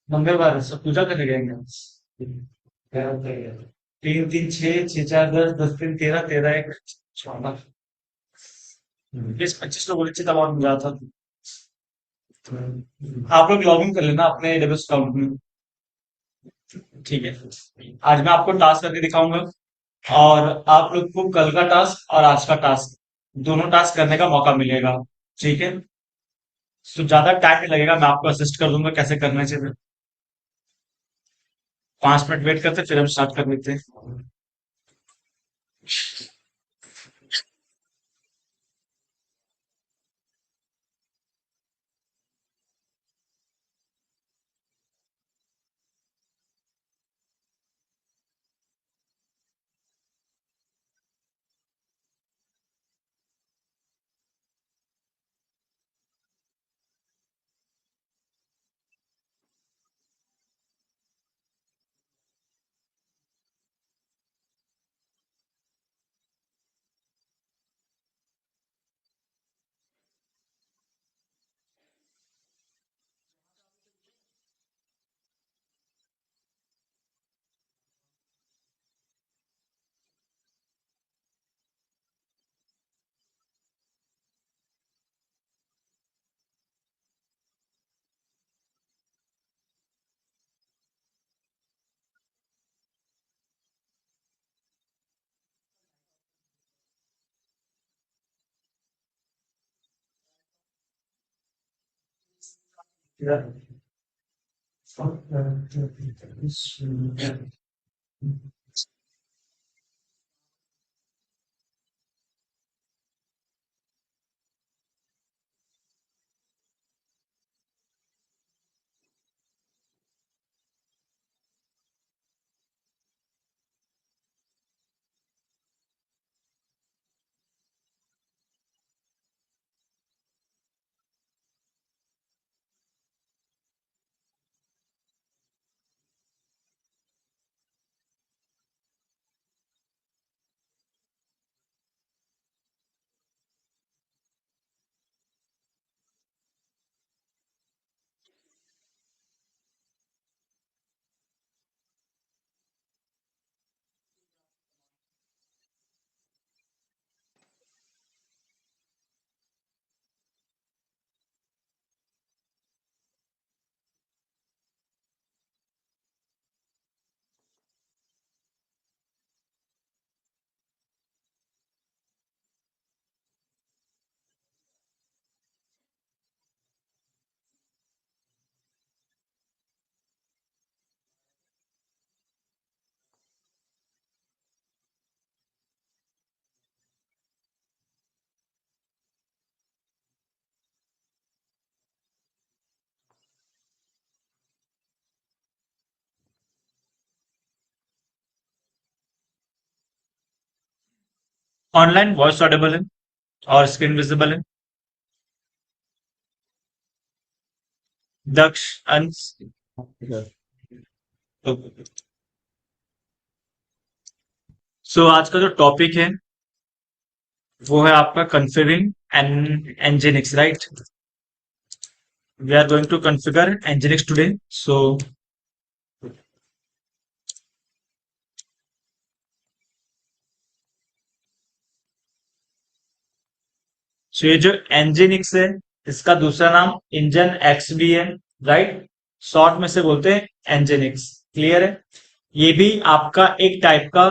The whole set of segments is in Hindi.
मंगलवार सब पूजा करने गएंगे। 3 3 6 6 4 10 10 3 13 13 1 14 20 25 लोग बोले थे तब और मजा आता। आप लोग लॉग इन कर लेना अपने AWS अकाउंट में। ठीक है। आज मैं आपको टास्क करके दिखाऊंगा और आप लोग को कल का टास्क और आज का टास्क दोनों टास्क करने का मौका मिलेगा। ठीक है। तो ज्यादा टाइम नहीं लगेगा, मैं आपको असिस्ट कर दूंगा कैसे करना चाहिए। 5 मिनट वेट करते फिर हम स्टार्ट कर लेते हैं। ऑनलाइन वॉइस ऑडिबल है और स्क्रीन विजिबल है। दक्ष अंश। सो आज का जो टॉपिक है वो है आपका configuring an Nginx, right. We are going to configure Nginx today. So ये जो एनजिनिक्स है इसका दूसरा नाम इंजन एक्स भी है, राइट। शॉर्ट में से बोलते हैं एनजिनिक्स। क्लियर है। ये भी आपका एक टाइप का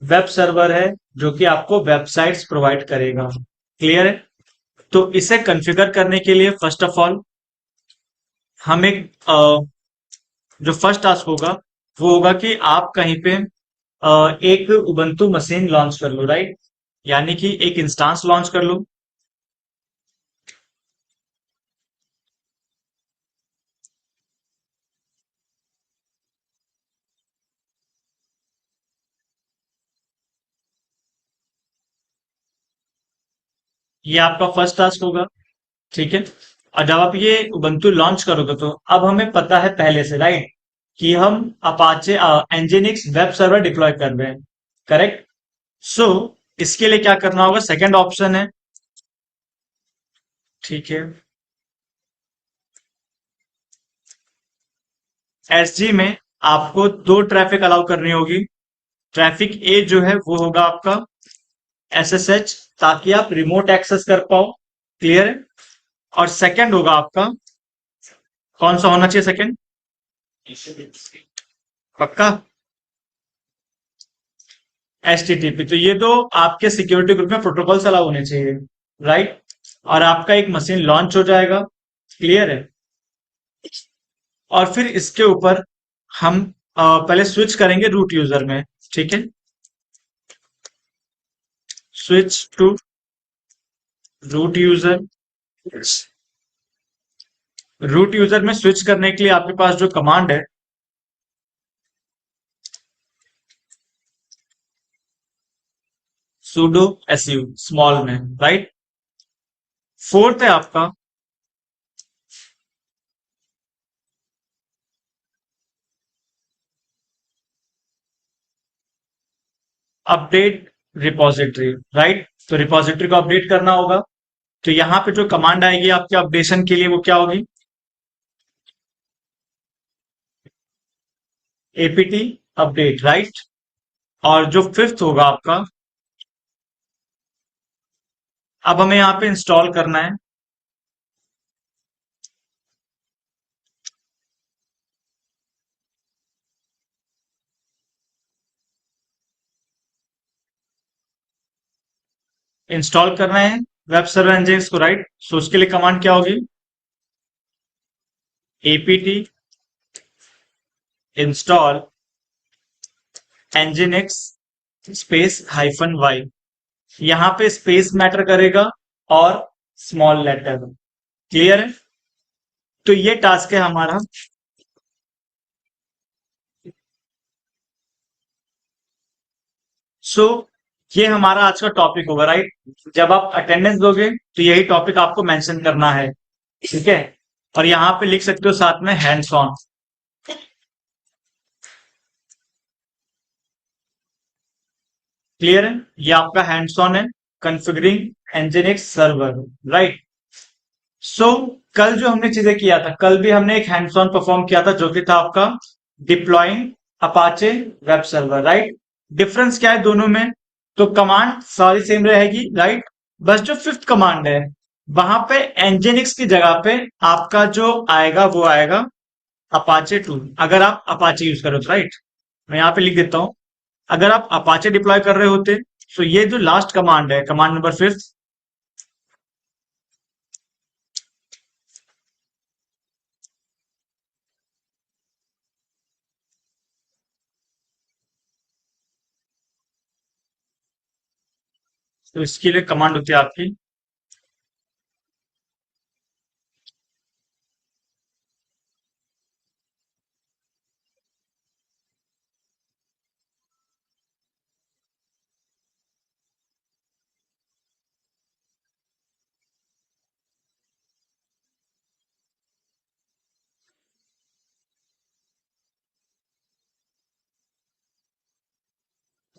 वेब सर्वर है जो कि आपको वेबसाइट्स प्रोवाइड करेगा। क्लियर है। तो इसे कॉन्फ़िगर करने के लिए फर्स्ट ऑफ ऑल हम एक जो फर्स्ट टास्क होगा वो होगा कि आप कहीं पे एक उबंटू मशीन लॉन्च कर लो, राइट। यानी कि एक इंस्टांस लॉन्च कर लो। ये आपका फर्स्ट टास्क होगा। ठीक है। और जब आप ये उबंटू लॉन्च करोगे तो अब हमें पता है पहले से, राइट, कि हम अपाचे एनजिनिक्स वेब सर्वर डिप्लॉय कर रहे हैं। करेक्ट। सो इसके लिए क्या करना होगा, सेकंड ऑप्शन है। ठीक है। एसजी में आपको दो ट्रैफिक अलाउ करनी होगी। ट्रैफिक ए जो है वो होगा आपका एसएसएच, ताकि आप रिमोट एक्सेस कर पाओ। क्लियर है? और सेकंड होगा आपका, कौन सा होना चाहिए सेकंड? पक्का? एचटीटीपी। तो ये दो आपके सिक्योरिटी ग्रुप में प्रोटोकॉल्स अलाउ होने चाहिए, राइट? और आपका एक मशीन लॉन्च हो जाएगा। क्लियर है? और फिर इसके ऊपर हम पहले स्विच करेंगे रूट यूजर में। ठीक है, switch to root user. Root user में स्विच करने के लिए आपके पास जो कमांड है, sudo su स्मॉल में, राइट? फोर्थ है आपका अपडेट रिपोजिटरी, राइट? तो रिपोजिटरी को अपडेट करना होगा। तो यहां पे जो कमांड आएगी आपके अपडेशन के लिए वो क्या होगी? APT update, right? और जो फिफ्थ होगा आपका, अब हमें यहाँ पे इंस्टॉल करना है वेब सर्वर इंजिन्स को, राइट? सो उसके लिए कमांड क्या होगी? APT install nginx space -y। यहां पे स्पेस मैटर करेगा और स्मॉल लेटर। क्लियर है? तो ये टास्क है हमारा। सो ये हमारा आज का टॉपिक होगा, राइट? जब आप अटेंडेंस दोगे तो यही टॉपिक आपको मेंशन करना है। ठीक है? और यहां पे लिख सकते हो साथ में हैंड्स ऑन। क्लियर है? ये आपका हैंड्स ऑन है, कॉन्फ़िगरिंग nginx सर्वर, राइट? सो कल जो हमने चीजें किया था, कल भी हमने एक हैंड्स ऑन परफॉर्म किया था जो कि था आपका deploying Apache web server, right? Difference क्या है दोनों में? तो कमांड सारी सेम रहेगी, राइट? बस जो फिफ्थ कमांड है वहां पे nginx की जगह पे आपका जो आएगा वो आएगा अपाचे 2, अगर आप अपाचे यूज करो तो, राइट? मैं यहाँ पे लिख देता हूं, अगर आप अपाचे डिप्लॉय कर रहे होते तो ये जो लास्ट कमांड है, कमांड नंबर फिफ्थ, तो इसके लिए कमांड होती है आपकी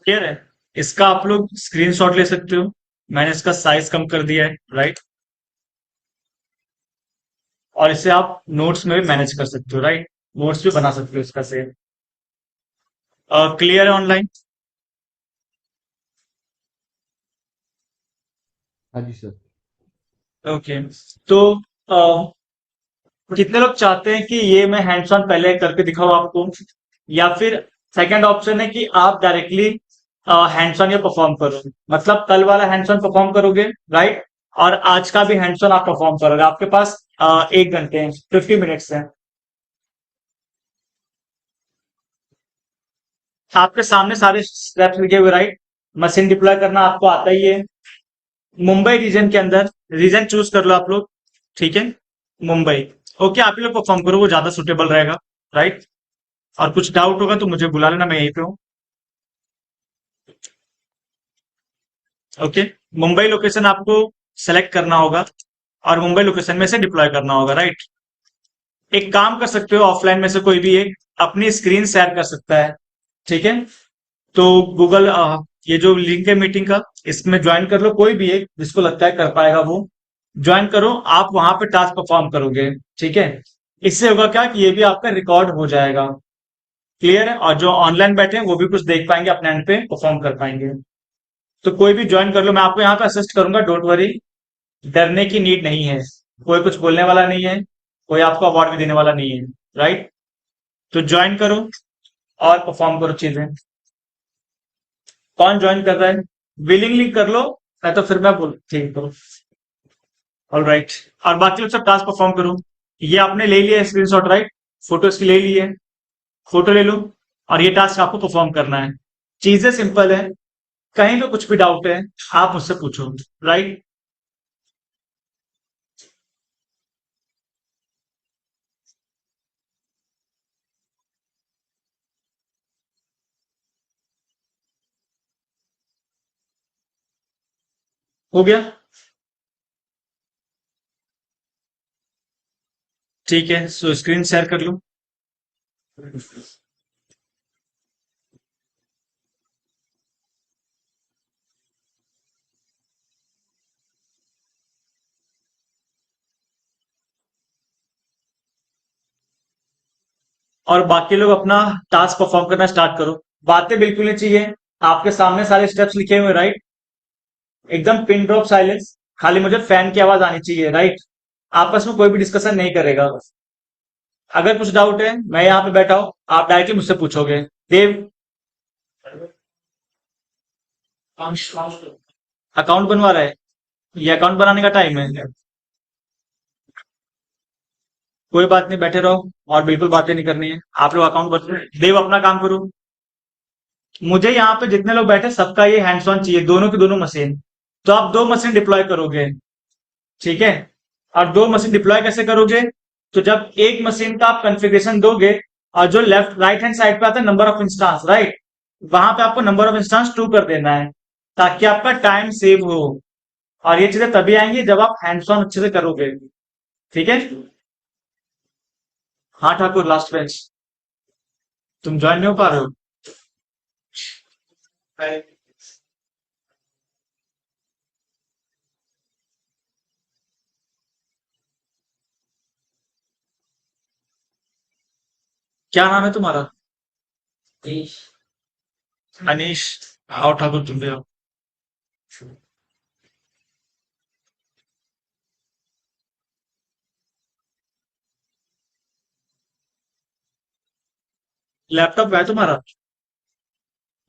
क्लियर है? इसका आप लोग स्क्रीनशॉट ले सकते हो, मैंने इसका साइज कम कर दिया है, राइट? और इसे आप नोट्स में भी मैनेज कर सकते हो, राइट? नोट्स भी बना सकते हो इसका से। क्लियर है ऑनलाइन? हाँ जी सर। ओके। तो कितने लोग चाहते हैं कि ये मैं हैंड्स ऑन पहले करके दिखाऊं आपको, या फिर सेकंड ऑप्शन है कि आप डायरेक्टली हैंड्स ऑन ये परफॉर्म करो, मतलब कल वाला हैंड्स ऑन परफॉर्म करोगे, राइट? और आज का भी हैंड्स ऑन आप परफॉर्म करोगे। आपके पास 1 घंटे हैं, 50 मिनट्स हैं। आपके सामने सारे स्टेप्स लिखे हुए, राइट? मशीन डिप्लॉय करना आपको आता ही है। मुंबई रीजन के अंदर रीजन चूज कर लो आप लोग। ठीक है, मुंबई। ओके, आप ही लोग परफॉर्म करो, वो ज्यादा सुटेबल रहेगा, राइट? और कुछ डाउट होगा तो मुझे बुला लेना, मैं यहीं पे हूँ। ओके, मुंबई लोकेशन आपको सेलेक्ट करना होगा और मुंबई लोकेशन में से डिप्लॉय करना होगा, राइट? एक काम कर सकते हो, ऑफलाइन में से कोई भी एक अपनी स्क्रीन शेयर कर सकता है। ठीक है? तो गूगल ये जो लिंक है मीटिंग का, इसमें ज्वाइन कर लो, कोई भी एक जिसको लगता है कर पाएगा वो ज्वाइन करो। आप वहां पे टास्क परफॉर्म करोगे। ठीक है? इससे होगा क्या कि ये भी आपका रिकॉर्ड हो जाएगा। क्लियर है? और जो ऑनलाइन बैठे हैं वो भी कुछ देख पाएंगे, अपने एंड पे परफॉर्म कर पाएंगे। तो कोई भी ज्वाइन कर लो, मैं आपको यहाँ पे असिस्ट करूंगा, डोंट वरी। डरने की नीड नहीं है, कोई कुछ बोलने वाला नहीं है, कोई आपको अवार्ड भी देने वाला नहीं है। राइट? तो ज्वाइन करो और परफॉर्म करो चीजें। कौन ज्वाइन कर रहा है? विलिंगली कर लो, मैं तो फिर मैं बोल ठीक करो। All right. और बाकी लोग सब टास्क परफॉर्म करो। ये आपने ले लिया स्क्रीनशॉट, राइट? फोटो इसकी ले ली है, फोटो ले लो। और ये टास्क आपको परफॉर्म करना है। चीजें सिंपल है, कहीं पे कुछ भी डाउट है आप मुझसे पूछो। राइट? हो गया? ठीक है, सो स्क्रीन शेयर कर लो। और बाकी लोग अपना टास्क परफॉर्म करना स्टार्ट करो। बातें बिल्कुल नहीं चाहिए, आपके सामने सारे स्टेप्स लिखे हुए, राइट? एकदम पिन ड्रॉप साइलेंस, खाली मुझे फैन की आवाज आनी चाहिए, राइट? आपस में कोई भी डिस्कशन नहीं करेगा। अगर कुछ डाउट है, मैं यहाँ पे बैठा हूं, आप डायरेक्टली मुझसे पूछोगे। देव, अकाउंट बनवा रहा है? ये अकाउंट बनाने का टाइम है? कोई बात नहीं, बैठे रहो और बिल्कुल बातें नहीं करनी है। आप लोग अकाउंट बन, देव अपना काम करो। मुझे यहाँ पे जितने लोग बैठे सबका ये हैंड्स ऑन चाहिए, दोनों की दोनों मशीन। तो आप दो मशीन डिप्लॉय करोगे, ठीक है? और दो मशीन डिप्लॉय कैसे करोगे? तो जब एक मशीन का आप कॉन्फ़िगरेशन दोगे, और जो लेफ्ट राइट हैंड साइड पे आता है नंबर ऑफ इंस्टांस, राइट? वहां पे आपको नंबर ऑफ इंस्टांस 2 कर देना है, ताकि आपका टाइम सेव हो। और ये चीजें तभी आएंगी जब आप हैंड्स ऑन अच्छे से करोगे। ठीक है? हाँ ठाकुर, लास्ट बेंच। तुम ज्वाइन नहीं हो पा रहे हो? क्या नाम है तुम्हारा? अनीश। आओ ठाकुर, तुम भी आओ। लैपटॉप है तुम्हारा?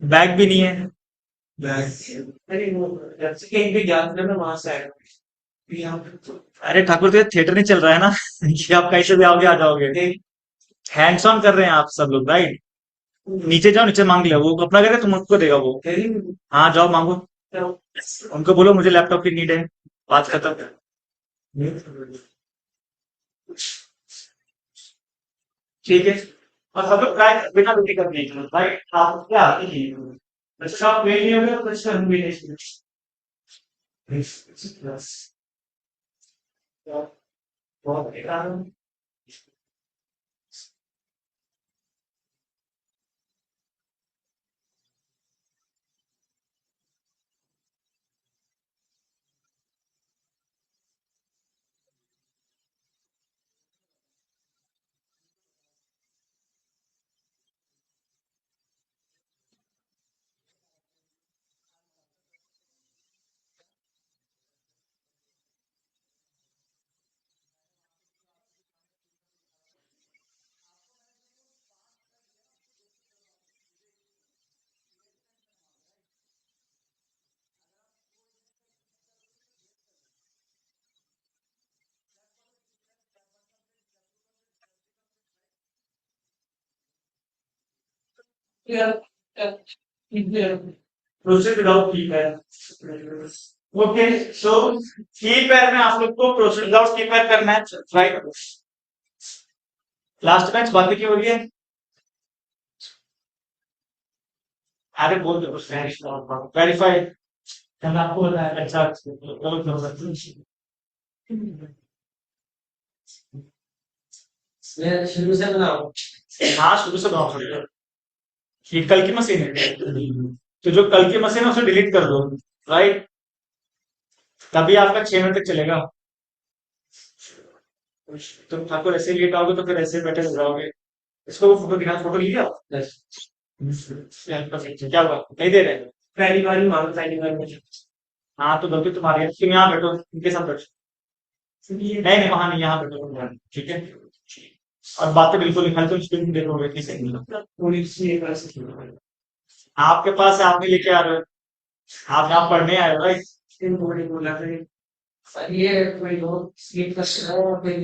बैग भी नहीं है? बैग, अरे वो जब से कहीं भी ज्ञान में वहां से आया। अरे ठाकुर, तो ये थिएटर नहीं चल रहा है ना कि आप कैसे भी आओगे आ जाओगे। हैंड्स ऑन कर रहे हैं आप सब लोग, राइट? नीचे जाओ, नीचे मांग ले, वो अपना करेगा तुम उनको देगा वो। हाँ जाओ मांगो, उनको बोलो मुझे लैपटॉप की नीड है। बात खत्म। ठीक है? और सब लोग ट्राई बिना रोटी करने की, राइट? आप क्या आते नहीं हो, अच्छा आप फेल नहीं हो गए तो अच्छा हम भी नहीं। बहुत प्रोसेस विदाउट कीपैड। ओके, सो कीपैड में आप लोग को प्रोसेस विदाउट कीपैड करना है, राइट? लास्ट मैच बातें की हो रही है? अरे बोल दो, वेरीफाई करना आपको होता है। अच्छा, शुरू से बनाओ। हाँ, शुरू से बनाओ पड़ेगा। ये कल की मशीन है, तो जो कल की मशीन है उसे डिलीट कर दो, राइट? तभी आपका 6 मिनट तक चलेगा। तुम ठाकुर ऐसे लेट आओगे तो फिर ऐसे बैठे हो जाओगे। इसको वो फोटो दिखा, फोटो लिया बस। क्या हुआ, नहीं दे रहे? पहली बार ही मांगो, पहली बार में। हाँ तो गलती तुम्हारी है, तुम यहाँ बैठो, इनके साथ बैठो। नहीं नहीं, वहां नहीं, यहाँ बैठो तुम यहाँ, ठीक है। और बातें बिल्कुल नहीं, खाली तुम स्क्रीन देखोगे, ठीक है। थोड़ी सी एक ऐसे आपके पास है, आप नहीं लेके आ रहे हो। आप यहाँ पढ़ने आए हो, राइट? बोला सर, ये कोई लोग स्लीप कर रहे हो, कोई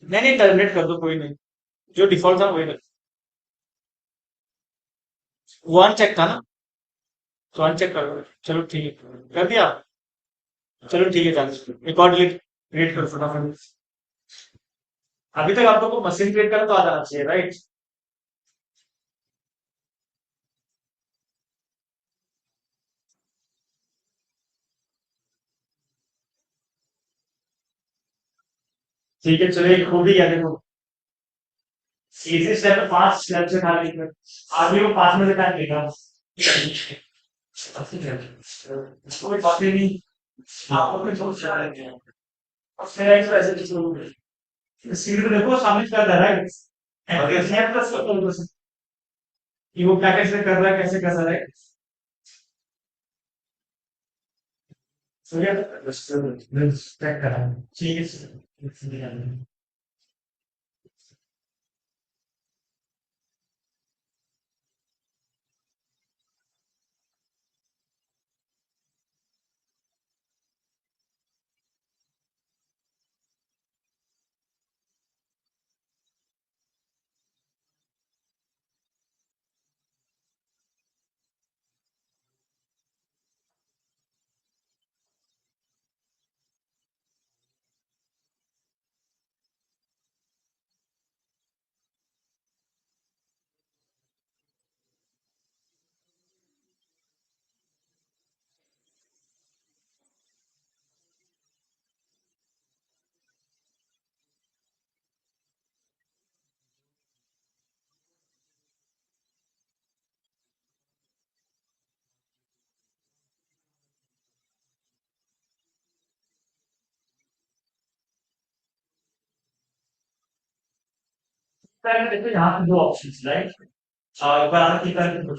नहीं नहीं, टर्मिनेट कर दो, कोई नहीं। जो डिफॉल्ट था वही वन चेक था ना, तो वन चेक कर दो। चलो ठीक है, कर दिया। चलो ठीक है, चलो रिकॉर्ड डिलीट डिलीट करो फटाफट। अभी तक आप लोग को मशीन क्रिएट करना तो आ जाना चाहिए, राइट? ठीक है, चलो एक हो भी गया, देखो। इजी स्टेप में 5 स्टेप से खाली कर, आगे वो 5 में से टाइम लेगा। कोई बात ही नहीं, आपको कुछ सोच रहा है। और फिर ऐसे ऐसे सीढ़ी पे देखो, सामने कर रहा है, राइट? स्नैप प्लस कि वो क्या कैसे कर रहा है, कैसे कर रहा है। सूर्य चेक कर रहा है, ठीक है। देखो यहाँ पे दो ऑप्शन, राइट? एक बार आगे की तरफ देखो,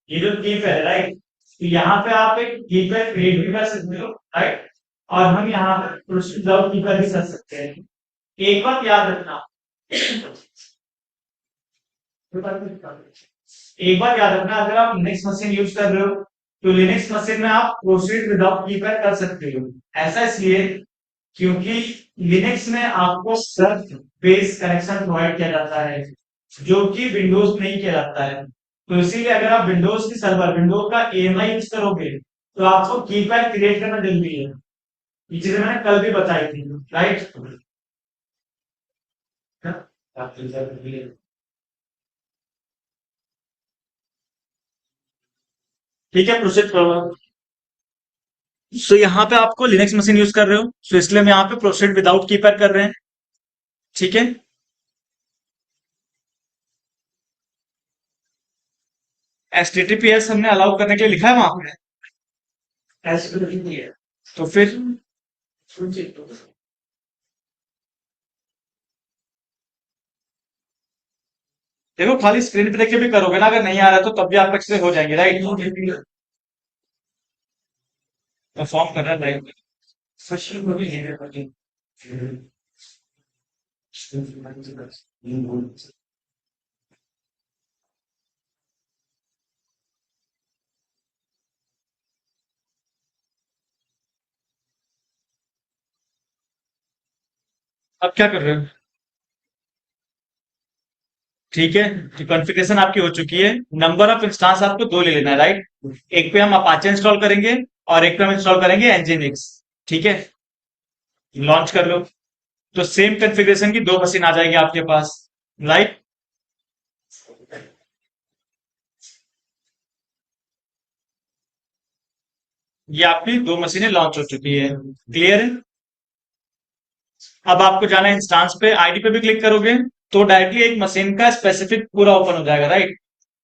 ये जो कीप है, राइट? तो यहाँ पे आप एक कीप है क्रिएट भी कर सकते हो, राइट? और हम यहाँ पे प्रोसीड विदाउट कीपर भी कर सकते हैं। एक बात याद रखना, एक बात याद रखना, अगर आप लिनक्स मशीन यूज कर रहे हो तो लिनक्स मशीन में आप प्रोसीड विदाउट कीपैड कर सकते हो। ऐसा इसलिए क्योंकि लिनक्स में आपको सर्च बेस कनेक्शन प्रोवाइड किया जाता है, जो कि विंडोज में नहीं किया जाता है। तो इसीलिए अगर आप विंडोज की सर्वर, विंडोज का एएमआई यूज करोगे तो आपको कीपैड क्रिएट करना जरूरी है। ये चीजें मैंने कल भी बताई थी, राइट? ठीक है, प्रोसीड करो। सो यहाँ पे आपको लिनक्स मशीन यूज कर रहे हो, सो इसलिए हम यहाँ पे प्रोसीड विदाउट कीपैड कर रहे हैं, ठीक है। HTTPS हमने अलाउ करने के लिए लिखा है वहां पे, ऐसे तो नहीं है। तो फिर देखो, खाली स्क्रीन पे देख के भी करोगे ना, अगर नहीं आ रहा तो तब भी आप अच्छे से हो जाएंगे, राइट? परफॉर्म कर रहा है, राइट? अब क्या कर रहे हो? ठीक है, तो कॉन्फ़िगरेशन आपकी हो चुकी है। नंबर ऑफ इंस्टांस आपको 2 ले लेना है, राइट? एक पे हम अपाचे इंस्टॉल करेंगे और एक पे हम इंस्टॉल करेंगे एनजीनिक्स, ठीक है। लॉन्च कर लो, तो सेम कॉन्फ़िगरेशन की 2 मशीन आ जाएगी आपके पास, राइट? ये आपकी 2 मशीनें लॉन्च हो चुकी है, क्लियर है? अब आपको जाना है इंस्टांस पे, आईडी पे भी क्लिक करोगे तो डायरेक्टली एक मशीन का स्पेसिफिक पूरा ओपन हो जाएगा, राइट?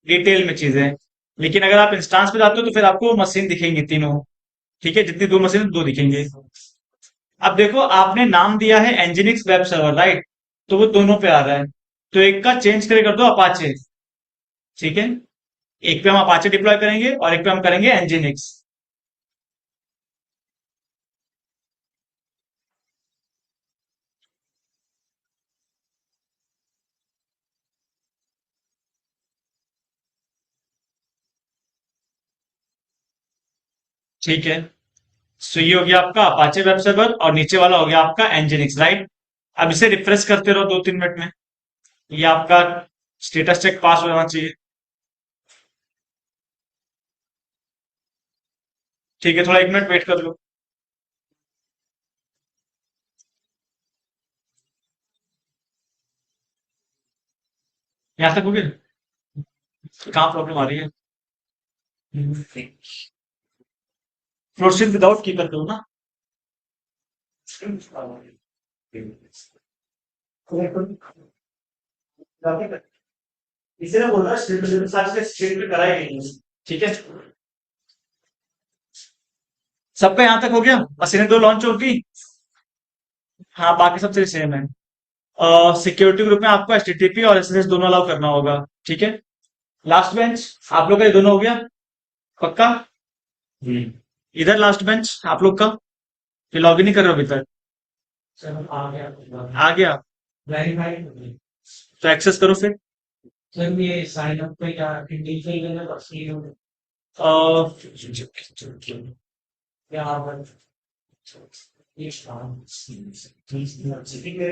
डिटेल में चीजें। लेकिन अगर आप इंस्टांस पे जाते हो तो फिर आपको मशीन दिखेंगी तीनों, ठीक है। जितनी 2 मशीन 2 दिखेंगे। अब देखो आपने नाम दिया है एनजिनिक्स वेब सर्वर, राइट? तो वो दोनों पे आ रहा है, तो एक का चेंज करके कर दो अपाचे। ठीक है, एक पे हम अपाचे डिप्लॉय करेंगे और एक पे हम करेंगे एनजिनिक्स। ठीक है, सो ये हो गया आपका अपाचे वेब सर्वर और नीचे वाला हो गया आपका एनजिनिक्स, राइट? अब इसे रिफ्रेश करते रहो 2-3 मिनट में, ये आपका स्टेटस चेक पास होना चाहिए। ठीक है, थोड़ा 1 मिनट वेट कर लो। यहाँ तक हो गया? कहाँ प्रॉब्लम आ रही है? प्रोसीड विदाउट की करते हो ना? इसे ना बोल रहा है स्टेट में कराई गई है। ठीक है, सबका यहाँ तक हो गया, मशीनें दो लॉन्च होगी। हाँ, बाकी सब चीजें सेम है। सिक्योरिटी ग्रुप में आपको एचटीटीपी और एसएसएस दोनों अलाउ करना होगा। ठीक है, लास्ट बेंच आप लोग का ये दोनों हो गया पक्का? इधर लास्ट बेंच आप लोग का, ये लॉग इन नहीं कर रहे हो अभी तक? सर आ गया, आ गया, वेरीफाई तो एक्सेस करो फिर। सर ये साइन अप पे क्या डिटेल देना पड़ेगा? यहाँ पर ये काम नहीं नहीं लगा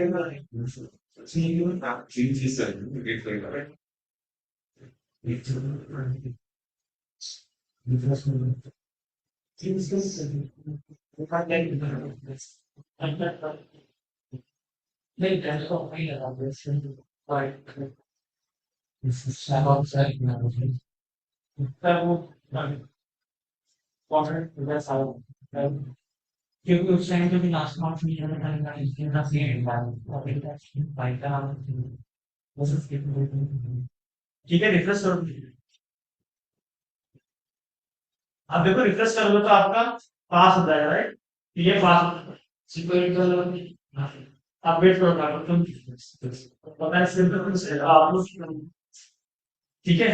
क्योंकि उस टाइम जब लास्ट मार्च में ठीक है, रिफ्रेश करो। अब देखो रिफ्रेश करोगे तो आपका पास हो जाएगा, राइट? ये पास सिक्योरिटी अपडेट करो तुम, पता है सिंपल आप लोग। ठीक है,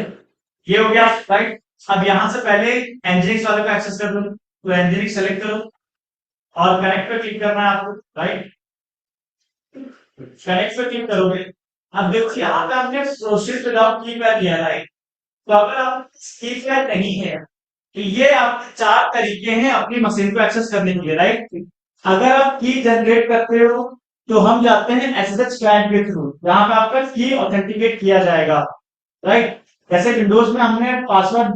ये हो गया, राइट? अब यहां से पहले एनजीनिक्स वाले को एक्सेस कर दो, तो एनजीनिक्स सेलेक्ट करो और कनेक्ट पे क्लिक करना है आपको, राइट? कनेक्ट पे क्लिक करोगे, अब देखो यहाँ पे हमने प्रोसेस विदाउट कीपैड लिया, राइट? तो अगर आप कीपैड नहीं है तो ये आपके 4 तरीके हैं अपनी मशीन को एक्सेस करने के लिए, राइट? अगर आप की जनरेट करते हो तो हम जाते हैं एसएसएच क्लाइंट के थ्रू, जहां पे आपका की ऑथेंटिकेट किया जाएगा, राइट? जैसे विंडोज में हमने पासवर्ड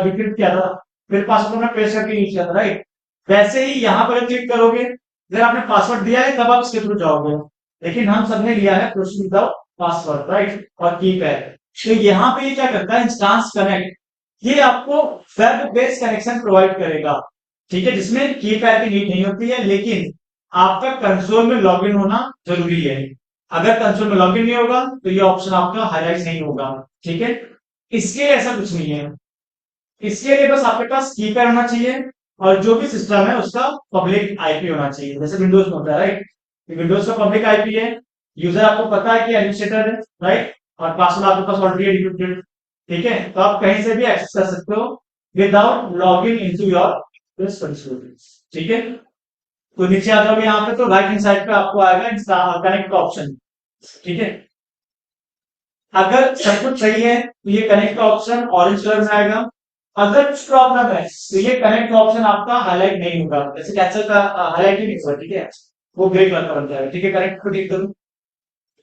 डिक्रिप्ट किया था, फिर पासवर्ड में पेस्ट करके यूज किया था, राइट? वैसे ही यहाँ पर क्लिक करोगे, अगर आपने पासवर्ड दिया है तब आप इसके थ्रू जाओगे, लेकिन हम सबने लिया है प्रोसीड विदाउट पासवर्ड, राइट? और कीपैड। तो यहाँ पे ये क्या करता है, इंस्टांस कनेक्ट, ये आपको वेब बेस्ड कनेक्शन प्रोवाइड करेगा, ठीक है, जिसमें कीपैड की नीड नहीं होती है, लेकिन आपका कंसोल में लॉगिन होना जरूरी है। अगर कंसोल में लॉगिन नहीं होगा तो ये ऑप्शन आपका हाईलाइट नहीं होगा। ठीक है, इसके लिए ऐसा कुछ नहीं है, इसके लिए बस आपके पास कीपैड होना चाहिए और जो भी सिस्टम है उसका पब्लिक आईपी होना चाहिए, जैसे विंडोज में होता है, राइट? विंडोज का पब्लिक आईपी है, यूजर आपको पता है कि एडमिनिस्ट्रेटर है, राइट? और पासवर्ड आपके पास ऑलरेडी डिक्रिप्टेड। ठीक है, तो आप कहीं से भी एक्सेस कर सकते हो without logging into your console. ठीक है, तो नीचे आ जाओगे यहाँ पे तो राइट हैंड साइड पे आपको आएगा कनेक्ट का ऑप्शन। ठीक है, अगर सब कुछ सही है तो ये कनेक्ट का ऑप्शन ऑरेंज कलर में आएगा, अगर कुछ प्रॉब्लम है तो ये कनेक्ट ऑप्शन आपका हाईलाइट नहीं होगा, जैसे कैंसल का हाईलाइट ही नहीं होगा, ठीक है, वो ग्रे कलर का बन जाएगा। ठीक है, कनेक्ट पे क्लिक करो।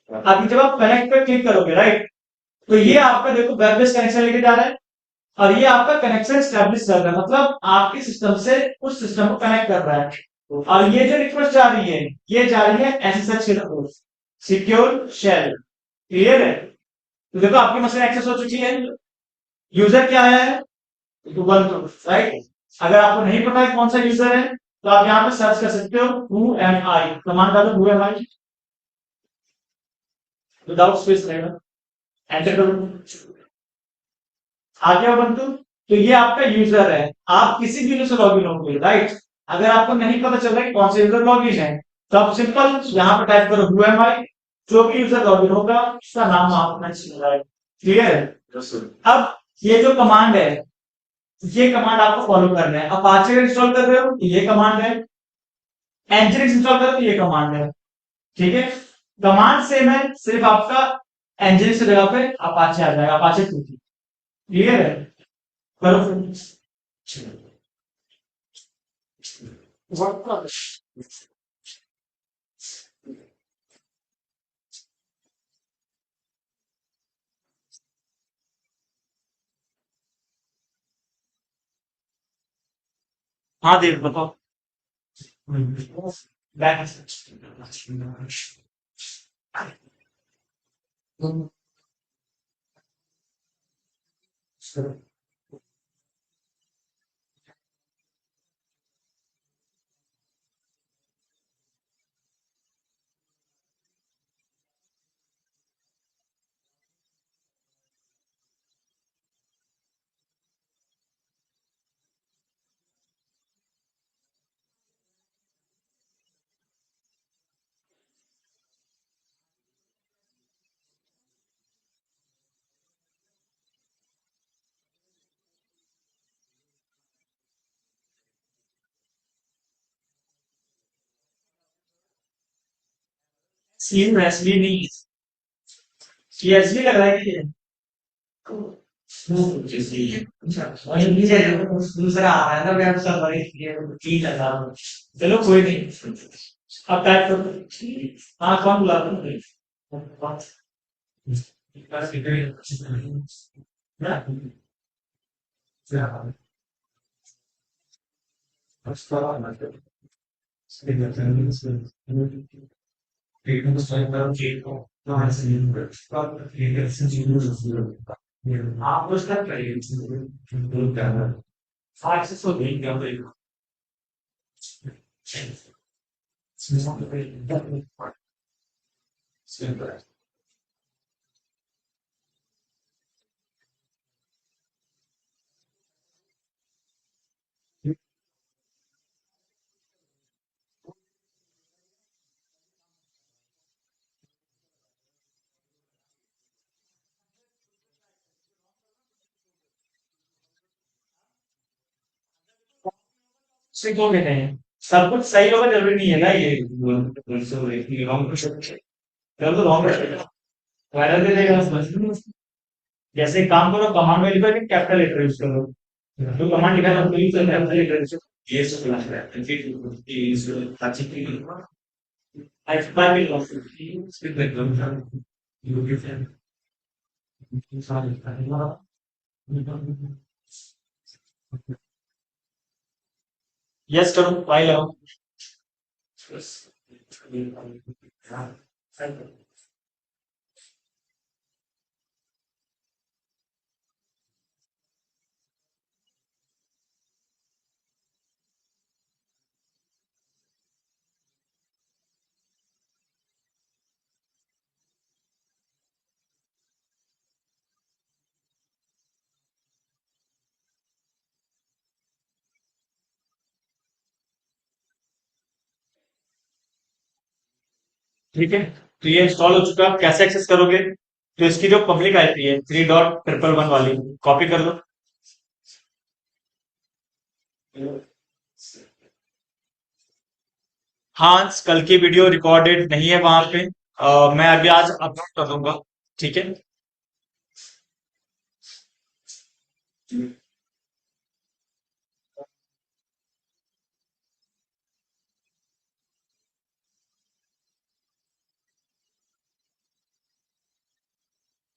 अभी जब आप कनेक्ट पे क्लिक करोगे, राइट, तो ये आपका देखो वेब बेस्ड कनेक्शन लेके जा रहा है और ये आपका कनेक्शन स्टैब्लिश कर रहा है, मतलब आपके सिस्टम से उस सिस्टम को कनेक्ट कर रहा है। और ये जो रिक्वेस्ट जा रही है ये जा रही है एसएसएच के थ्रू, सिक्योर शेल। क्लियर है? तो देखो आपकी मशीन एक्सेस हो चुकी है, यूजर क्या आया है, उबंटू, राइट? अगर आपको नहीं पता है कौन सा यूजर है तो आप यहाँ पे सर्च कर सकते हो हु एम आई, कमांड डालो who am I without space रहेगा, एंटर करो, आ गया उबंटू। तो ये आपका यूजर है, आप किसी भी से लॉगिन होंगे, राइट? अगर आपको नहीं पता चल रहा कि कौन से यूजर लॉगिन है, तो आप सिंपल यहाँ पे टाइप करो हु एम आई, जो भी यूजर लॉगिन होगा उसका नाम आप मेंशन करें। क्लियर है? अब ये जो कमांड है, ये कमांड आपको फॉलो करना है। अपाचे इंस्टॉल कर रहे हो, ये कमांड है। एनजीनिक्स इंस्टॉल कर रहे हो, ये कमांड है। ठीक है, कमांड सेम है, सिर्फ आपका एनजीनिक्स की जगह पे अपाचे आ जाएगा, अपाचे 2। क्लियर है? करो फिर। हाँ देव बताओ। बैक सीन वैसली नहीं, सीएसवी लग रहा है कि दूसरा आ रहा है ना, मैं सब बड़ी ठीक लगा। चलो कोई नहीं, अब टाइप करो। हाँ कौन बुला रहा है? आप उसका करिए सक्सेसफुल नहीं कर रहे हो। से क्यों कहते हैं? सब कुछ सही होगा जरूरी नहीं है ना ये। चलो तो रॉन्ग है, वायरल दे देगा बस। जैसे एक काम करो, कमांड में लिखो कि कैपिटल लेटर यूज करो। जो कमांड लिखा है उसको यूज करो कैपिटल लेटर यूज करो। ये सब क्लास है, इज अच्छी चीज। I five will of speed like you give them yes करो, फाइल आओ। ठीक है, तो ये इंस्टॉल हो चुका है। आप कैसे एक्सेस करोगे? तो इसकी जो पब्लिक आईपी है 3.111 वाली, कॉपी कर लो। हाँ, कल की वीडियो रिकॉर्डेड नहीं है वहां पे। मैं अभी आज अपलोड कर दूंगा। ठीक है,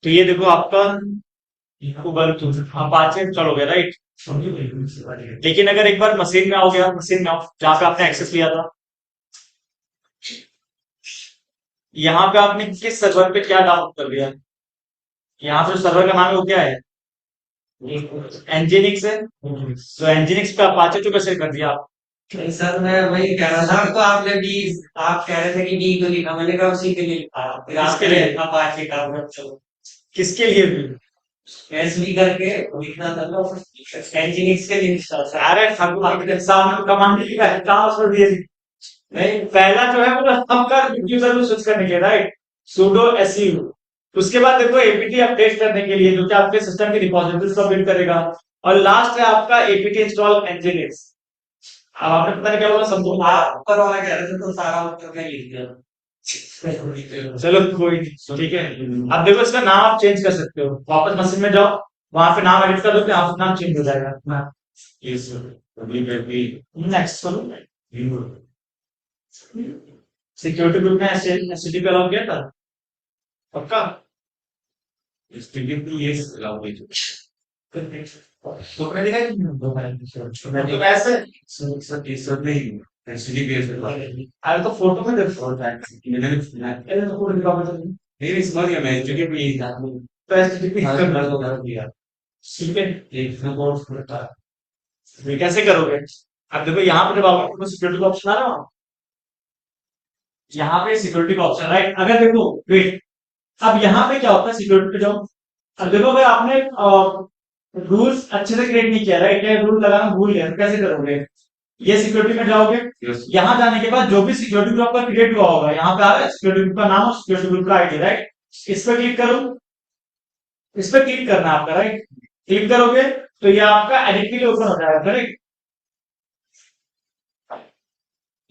तो ये देखो आपका गूगल अपाचे इंस्टॉल हो गया, राइट? लेकिन अगर एक बार मशीन में आओ गया, मशीन में आओ जहाँ पे आपने एक्सेस लिया था, यहाँ पे आपने किस सर्वर पे क्या डाउनलोड कर लिया? यहाँ पे जो सर्वर का नाम है वो क्या है? एनजीनिक्स है। तो एनजीनिक्स पे अपाचे तो कैसे कर दिया आप? नहीं सर, मैं वही कह रहा था, तो आपने बी, आप कह रहे थे कि बी को लिखा, मैंने कहा उसी के लिए लिखा, फिर किसके आपके लिए? लिए अपाचे का चलो। किसके लिए भी? एसवी करके लिखना था तो एनजीनिक्स के लिंक था। अरे ठाकुर एग्जाम कमांड लिखा है कहाँ उसमें भी नहीं, पहला जो है वो हम कर यूजर को स्विच करने के लिए, राइट, sudo su। उसके बाद देखो एपीटी अपडेट करने के लिए जो कि आपके सिस्टम की रिपोजिटरीज को बिल्ड करेगा। और लास्ट है आपका एपीटी इंस्टॉल एनजीनिक्स। अब आपने पता नहीं क्या बोला समझो। आप ऊपर वाला कह रहे थे तो सारा उत्तर में लिख दिया। चलो कोई नहीं, ठीक है। अब देखो इसका नाम आप चेंज कर सकते हो, वापस मशीन में जाओ, वहां पे नाम एडिट कर दो, यहाँ पे नाम चेंज हो जाएगा। नेक्स्ट करो। सिक्योरिटी ग्रुप में एसटीटीपी अलाउ किया था पक्का। तो मैंने देखा कि तो ऐसे अरे तो फोटो में देखो, अरे तो फोटो दिखा मुझे। तो एसटीटीपी कर दिया, ठीक है। ये कैसे करोगे? अब देखो यहाँ पे जब आपको सिक्योरिटी का ऑप्शन आ रहा है, यहाँ पे सिक्योरिटी का ऑप्शन, राइट, अगर देखो वेट, अब यहाँ पे क्या होता है सिक्योरिटी पे जाओ। अब देखो अगर आपने रूल्स अच्छे से क्रिएट नहीं किया, राइट, या रूल लगाना भूल गए तो कैसे करोगे? ये सिक्योरिटी में जाओगे, यहाँ जाने के बाद जो भी सिक्योरिटी ग्रुप का क्रिएट हुआ होगा, यहाँ पे आ रहा है सिक्योरिटी ग्रुप का नाम और सिक्योरिटी ग्रुप का आईडी, राइट, इस पर क्लिक करो, इस पर क्लिक करना है आपका, राइट, क्लिक करोगे तो ये आपका एडिट के लिए ओपन हो जाएगा, करेक्ट।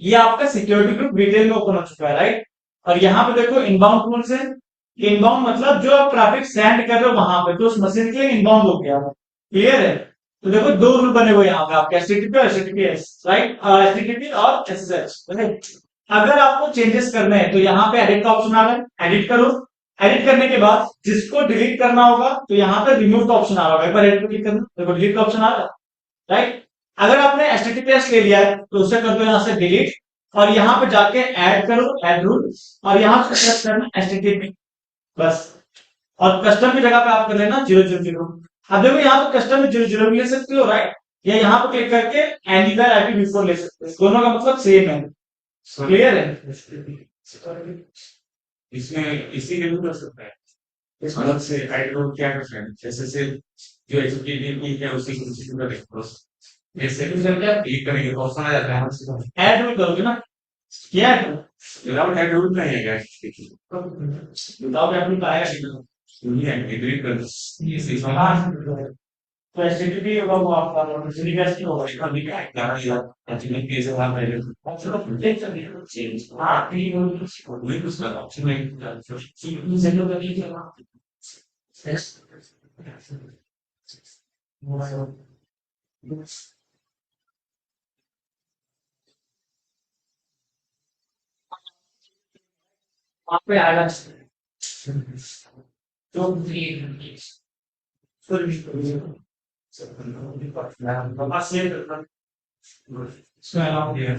ये आपका सिक्योरिटी ग्रुप डिटेल में ओपन हो चुका है, राइट। और यहाँ पे देखो इनबाउंड टूल्स है। इनबाउंड मतलब जो आप ट्रैफिक सेंड कर रहे हो वहां पे, तो उस मशीन के लिए इनबाउंड हो गया, क्लियर है। तो देखो दो रूल बने हुए यहाँ पे आपके, एचटीटीपी और एचटीटीपीएस, राइट, एचटीटीपी और एसएसएच। अगर आपको चेंजेस करने हैं तो यहाँ पे एडिट का ऑप्शन आ रहा है, एडिट करो। एडिट करने के बाद जिसको डिलीट करना होगा तो यहाँ पे रिमूव का ऑप्शन आ रहा होगा, एक बार एडिट पे क्लिक करना, देखो डिलीट का ऑप्शन आ रहा है, राइट। अगर आपने एचटीटीपीएस ले लिया है तो उसे कर दो यहाँ से डिलीट, और यहाँ पे जाके ऐड करो, ऐड रूल, और यहाँ पे सर्च करना एचटीटीपी, बस। और कस्टम की जगह पे आप कर लेना 000। अब देखो यहाँ पे कस्टम में 000 भी ले सकते हो, राइट, या यहाँ पे क्लिक करके एनीवेयर IPv4 ले सकते हो, दोनों का मतलब सेम है, क्लियर है। इसमें इसी के भी कर सकता है, इस मतलब से आई डोंट क्या कर सकते हैं जैसे से जो एचटीटीपी है उसी को उसी का प्रोसेस, जैसे भी जब आप क्लिक करेंगे तो ऑप्शन आ जाता है, ऐड रूल करोगे ना, क्या विदाउट ऐड रूल नहीं है गाइस, विदाउट ऐड रूल आएगा नहीं है, एग्री कर ये सही। तो एसटीटीपी होगा वो आपका नॉर्मली कैसे होगा, इसका भी क्या है एचटीटीपी से हम पहले चलो देख सकते हैं चेंज हां ये वही उसका ऑप्शन है सीपी से जो कर लीजिए यस। वहाँ पे आएगा जो भी बस ये इसमें अलाउ किया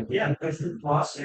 yeah, because the boss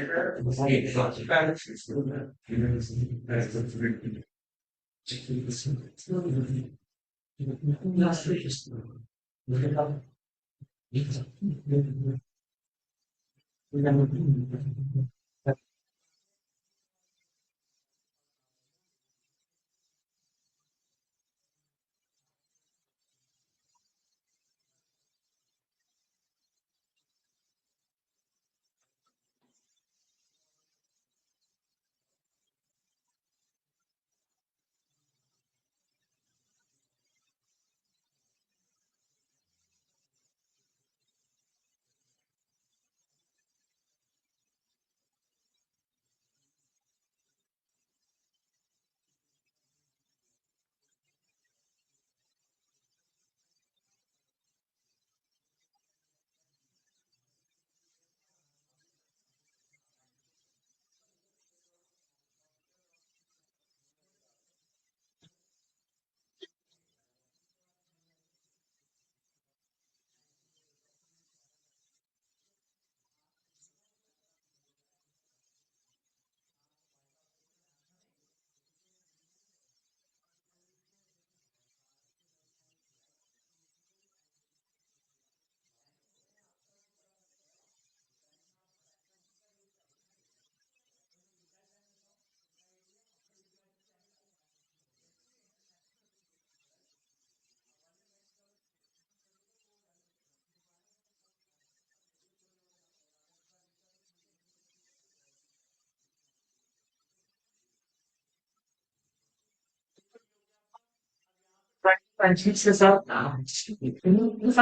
एंजिनिक्स के साथ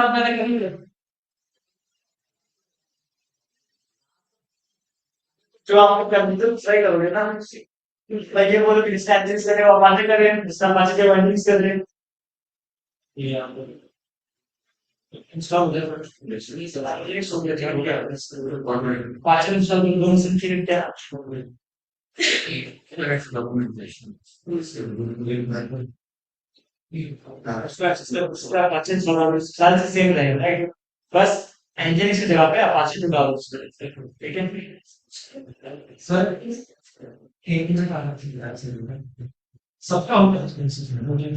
मैंने कही जो आप कंप्यूटर ट्राई करोगे ना मैं ये बोलो कि जिसका एंजिनिक्स कर रहे हो आप आगे कर रहे हैं जिसका पाँच जब एंजिनिक्स कर रहे हैं ये आप इंस्टॉल हो जाएगा ये सो गया ध्यान क्या पाँच इंस्टॉल दोनों से फिर क्या उसका पाँच इंस्टॉल साल से सेम रहेगा राइट बस एंजिनिक्स की जगह पे अपाचे को डालो ठीक है सर एक मिनट आना चाहिए सबका होता है मुझे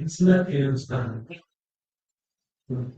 इसमें फिर उसका That's